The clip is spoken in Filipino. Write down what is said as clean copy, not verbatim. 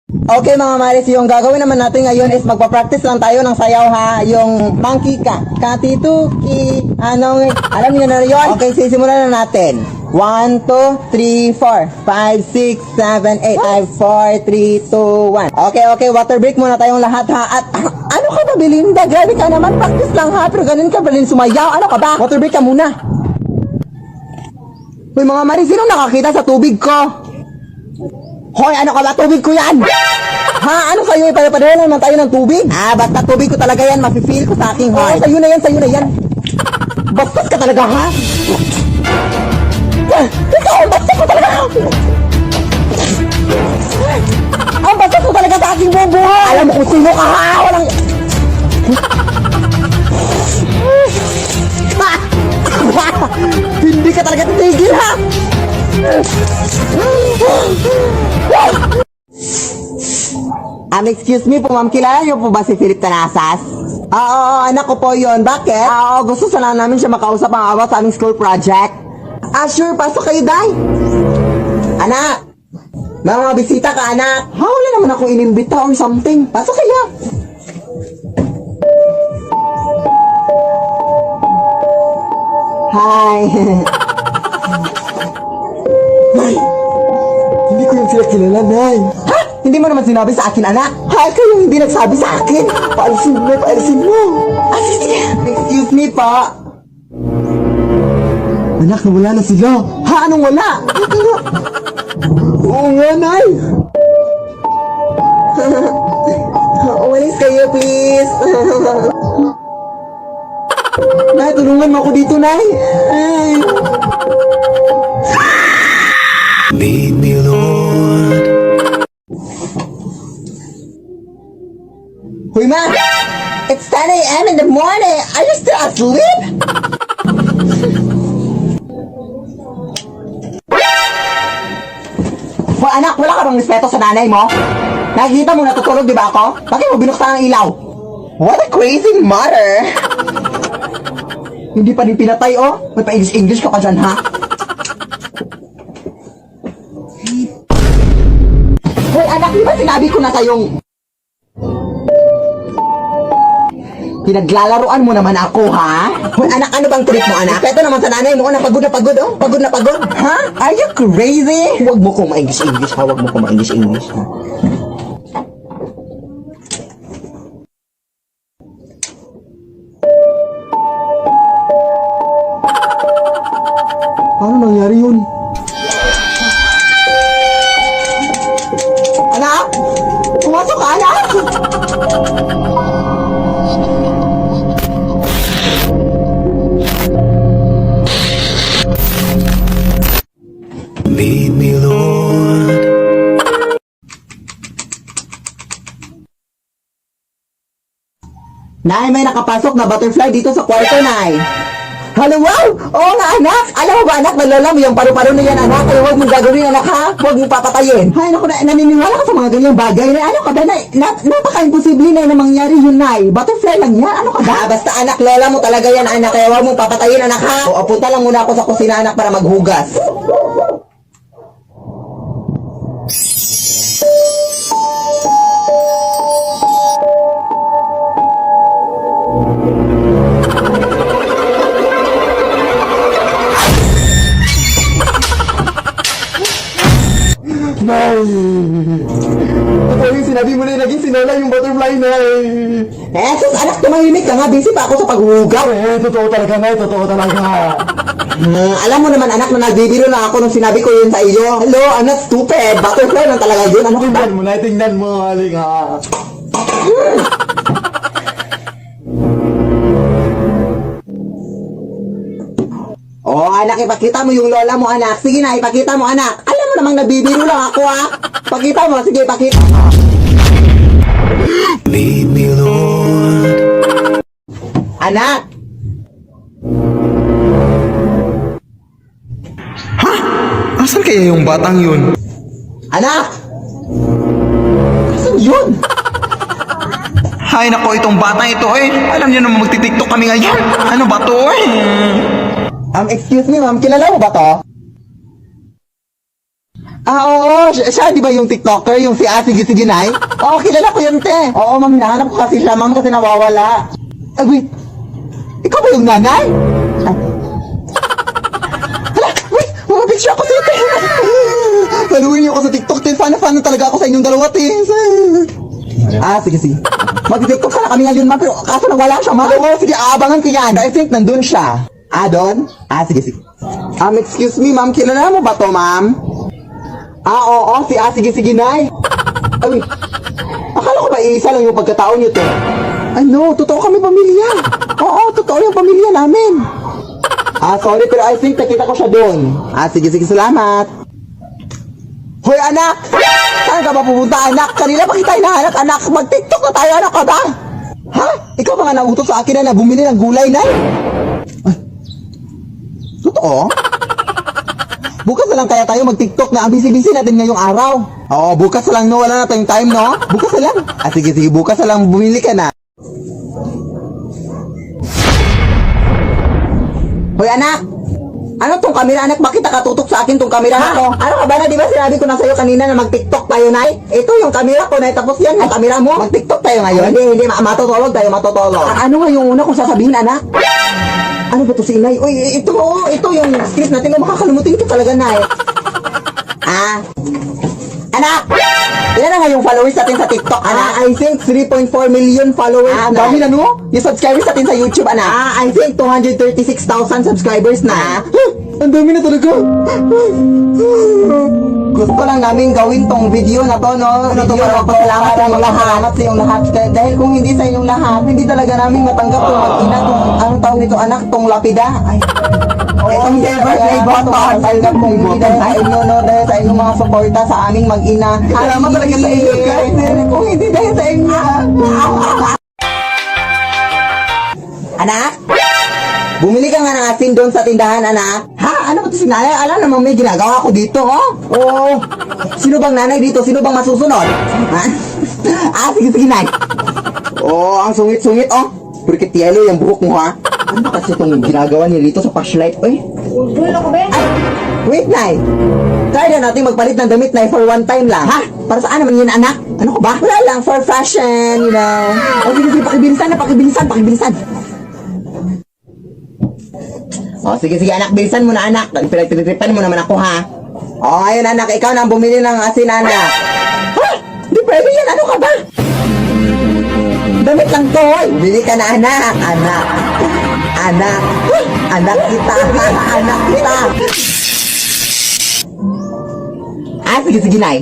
Okay mga Maris, yung gagawin naman natin ngayon is magpa-practice lang tayo ng sayaw ha. Yung monkey ka, katituki, alam niyo na yun? Okay, sisimulan na natin. 1, 2, 3, 4, 5, 6, 7, 8, 5, 4, 3, 2, 1. Okay, water break muna tayong lahat ha. At ano ka ba, Belinda? Grabe ka naman, practice lang ha. Pero ganun ka pa rin sumayaw. Ano ka ba? Water break ka muna. Hoy mga Maris, sino nakakita sa tubig ko? Hoy, ano ka ba? Tubig ko yan! Ha? Ano sa'yo? Ipapadala naman tayo ng tubig? Basta tubig ko talaga yan. Mafe-feel ko sa aking heart. Sa'yo na yan. Bastos ka talaga, ha? Ikaw, bastos ko talaga! Ang bastos ko talaga sa aking bubuhay! Alam mo kung sino ka, ha? Walang... Hindi ka talaga titigil, ha? Excuse me po ma'am, kilala niyo po ba si Philip Tanasas? Oo, anak ko po yun. Bakit? Oo, gusto sana namin siya makausap ang awa sa aming school project. Sure, pasok kayo, Day. Anak, may mga bisita ka, anak. Wala naman akong inimbita or something. Pasok kayo. Hi. Nay, hindi ko yung sila kilala, Nay. Ha? Hindi mo naman sinabi sa akin, anak. Ha? Kayo hindi nagsabi sa akin. Paalisin mo. Sige. Excuse me, pa. Anak, wala na sila. Ha? Anong wala? Oo nga, Nay. Umalis kayo, please. Nay, tulungan mo ako dito, Nay. Ay. Lead me, Lord. Hoy, ma! It's 10 a.m. in the morning! Are you still asleep? Hoy, anak! Wala ka bang respeto sa nanay mo? Nakikita mo natutulog, di ba ako? Bakit mo binuksan ang ilaw? What a crazy mother! Hindi pa din pinatay, oh! May pa-English ka pa dyan, ha? Hoy, anak! Di ba sinabi ko na sa'yong... Pinaglalaruan mo naman ako, ha? Hoy, anak, ano bang trip mo, anak? Respeto naman sa nanay mo, pagod na pagod, oh. Pagod na pagod. Ha? Are you crazy? Huwag mo kong ma-English, ha? Huwag mo kong ma-English, ha? Paano nangyari yun? Anak? Pumasok ka, anak? Lead me, Lord. Nay, may nakapasok na butterfly dito sa kwarto, Nay. Hello, wow! Oo nga, anak! Alam mo ba, anak, nalala mo yung paru-paro na yan, anak? Kaya huwag mong gagawin, anak, ha? Huwag mong papatayin. Ay, naku, naniniwala ka sa mga ganyang bagay. Na, ano ka ba, Nay? Napaka-imposible na mangyari yun, Nay. Butterfly lang yan. Ano ka ba? Basta, anak, lola mo talaga yan, anak. Kaya huwag mong papatayin, anak, ha? O, punta lang muna ako sa kusina, anak, para maghugas. Nay! Ito yung sinabi mo na naging sinola yung butterfly, Nay. sus, anak, tumahimik ka nga. Busy pa ako sa paghugaw. Totoo talaga, Nay. Totoo talaga. Alam mo naman, anak, na nagbibiro na ako nung sinabi ko yun sa iyo. Hello, anak, stupid. Butterfly lang talaga yun. Ano ka ba? Tingnan mo, Nay. Tingnan mo. Halika. Oh, anak, ipakita mo yung lola mo, anak. Sige na, ipakita mo, anak. Alam mo namang nabibiro lang ako, ha? Pakita mo, sige, ipakita. Lead me, Lord. Anak! Asan kaya yung batang yun? Anak! Asan yun? Hay nako, itong batang ito eh. Alam niyo naman magti-tiktok kami ngayon. Ano ba to eh? Excuse me, ma'am. Kilala mo ba to? Oo, siya di ba yung TikToker, yung si Sige Nay? Oo, kilala ko yun, te. Oo, ma'am, nahanap ko kasi siya, ma'am, kasi nawawala. Ay, wait. Ikaw ba yung nanay? Ay. Hala, wait, mapapicture ako sa'yo, te. Saluhin niyo ako sa TikTok, te. Fan talaga ako sa inyong dalawa, te. Sige. Mag-TikTok sana kami ngayon, ma'am, pero kaso nawala siya, ma'am. Oo, sige, aabangan ko yan. I think nandun siya. Doon? Sige. Excuse me, ma'am, kilala mo ba to, ma'am? Oo, si Sige Nay. Ay, akala ko ba isa lang yung pagkatao niyo, te? Ay, no, totoo kami pamilya. Oo, totoo yung pamilya namin. Sorry, pero I think nakita ko siya doon. Sige, salamat. Hoy, anak! Saan ka ba pupunta, anak? Kanina pa kita hinahanap, anak. Mag-TikTok na tayo, anak ka ba? Ha? Ikaw ba nga nautos sa akin na bumili ng gulay, Nay? Ay, totoo? Bukas na lang kaya tayo mag-TikTok na ang busy-busy natin ngayong araw. Oo, bukas na lang, no? Wala na tayong time, no? Bukas na lang. Sige, bukas na lang, bumili ka na. Hoy, anak! Ano tong kamera, anak? Bakit nakatutok sa akin tong kamera na to? Ano ka ba na? Di ba sinabi ko na sa'yo kanina na mag-TikTok tayo, Nay? Ito yung kamera ko, Nay. Tapos yan, yung kamera mo. Mag-TikTok tayo ngayon? Hindi. Matutulog tayo, matutulog. Ano nga yung una kong sasabihin, anak? Ano ba to si Inay? Uy, ito yung script natin. Makakalimutin ko talaga, Nay. Anak! Ilan na nga yung followers natin sa TikTok, anak? I think 3.4 million followers na. Dami na, no? Yung subscribers natin sa YouTube, anak? I think 236,000 subscribers na. Ang dami na talaga. Gusto lang namin gawin tong video na to, no? Video na pasalamat sa inyong lahat. Sa inyong lahat. Dahil kung hindi sa inyong lahat, hindi talaga namin matanggap tong mag-ina, tong, anong tawag nito, anak, tong lapida. Ay. Itong birthday button. Tanggap kong hindi dahil sa inyo, no? Dahil sa inyong mga suporta sa aming mag-ina. Salamat talaga sa inyo, guys. Kung hindi dahil sa inyo. Anak? Bumili ka nga ng asin doon sa tindahan, anak. Ha? Ano ba ito si nanay? Alam naman may ginagawa ko dito, oh. Oo. Sino bang nanay dito? Sino bang masusunod? Ha? Sige, nay. Ang sungit-sungit, oh. Porket yellow yung buhok mo, ha? Ano ba kasi itong ginagawa niya dito sa flashlight, oy? Dulo ko ba? Ay, wait, nay. Try na natin magpalit ng damit, nay, for one time lang. Ha? Para saan naman yun, anak? Ano ko ba? Wala lang, for fashion, you know. Sige, pakibilisan. Sige, anak, bilisan mo na, anak. Pinagtritripan mo naman ako, ha? Ngayon, anak, ikaw na ang bumili ng asin, anak. Ha? Di pwede yan, ano ka ba? Damit lang to, hoy. Bumili ka na, anak. Anak kita. Sige, nay.